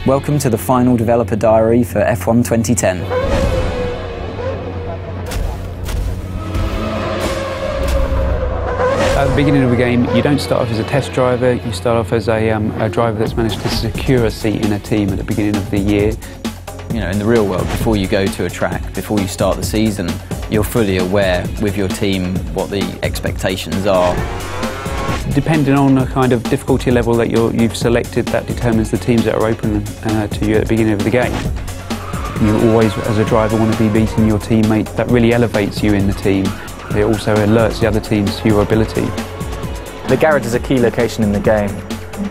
Welcome to the final developer diary for F1 2010. At the beginning of the game, you don't start off as a test driver, you start off as a driver that's managed to secure a seat in a team at the beginning of the year. You know, in the real world, before you go to a track, before you start the season, you're fully aware with your team what the expectations are. Depending on the kind of difficulty level that you've selected, that determines the teams that are open to you at the beginning of the game. You always, as a driver, want to be beating your teammate. That really elevates you in the team. It also alerts the other teams to your ability. The garage is a key location in the game.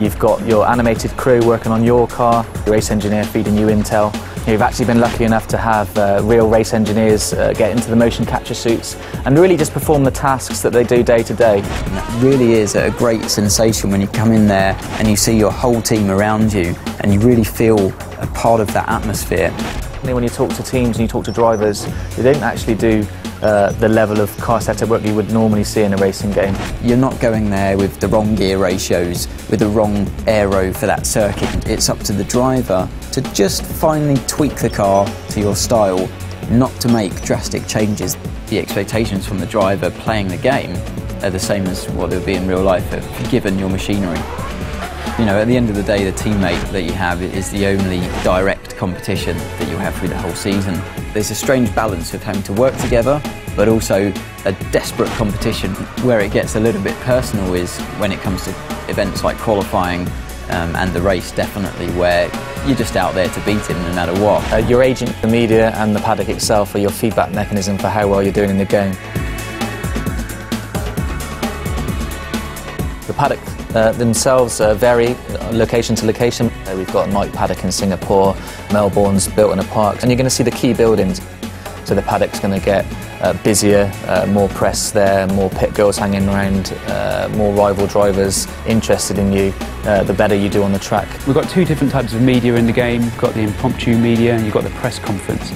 You've got your animated crew working on your car, your race engineer feeding you intel. You've actually been lucky enough to have real race engineers get into the motion capture suits and really just perform the tasks that they do day to day. And that really is a great sensation when you come in there and you see your whole team around you and you really feel a part of that atmosphere. When you talk to teams and you talk to drivers, they don't actually do the level of car setup work you would normally see in a racing game. You're not going there with the wrong gear ratios, with the wrong aero for that circuit. It's up to the driver to just finally tweak the car to your style, not to make drastic changes. The expectations from the driver playing the game are the same as what they would be in real life, given your machinery. You know, at the end of the day, the teammate that you have is the only direct competition that you have through the whole season. There's a strange balance of having to work together, but also a desperate competition. Where it gets a little bit personal is when it comes to events like qualifying and the race, definitely, where you're just out there to beat him no matter what. Your agent, the media and the paddock itself are your feedback mechanism for how well you're doing in the game. The paddock themselves vary location to location. We've got a night paddock in Singapore, Melbourne's built in a park, and you're going to see the key buildings. So the paddock's going to get busier, more press there, more pit girls hanging around, more rival drivers interested in you, the better you do on the track. We've got two different types of media in the game. You've got the impromptu media and you've got the press conference.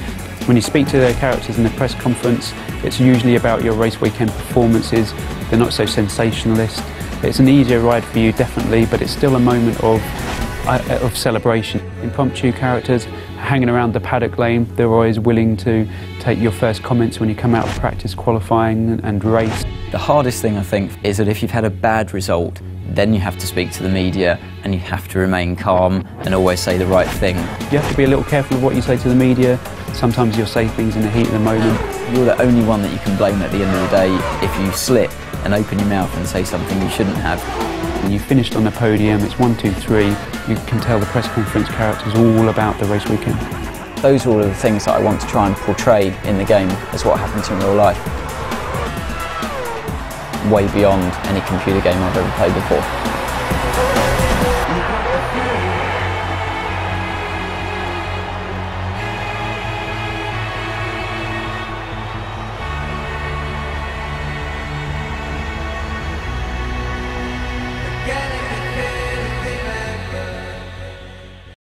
When you speak to the characters in the press conference, it's usually about your race weekend performances. They're not so sensationalist. It's an easier ride for you, definitely, but it's still a moment of celebration. Impromptu characters hanging around the paddock lane, they're always willing to take your first comments when you come out of practice, qualifying and race. The hardest thing, I think, is that if you've had a bad result, then you have to speak to the media and you have to remain calm and always say the right thing. You have to be a little careful of what you say to the media. Sometimes you'll say things in the heat of the moment. You're the only one that you can blame at the end of the day if you slip and open your mouth and say something you shouldn't have. When you finished on the podium, it's 1, 2, 3. You can tell the press conference characters all about the race weekend. Those are all of the things that I want to try and portray in the game as what happens in real life. Way beyond any computer game I've ever played before.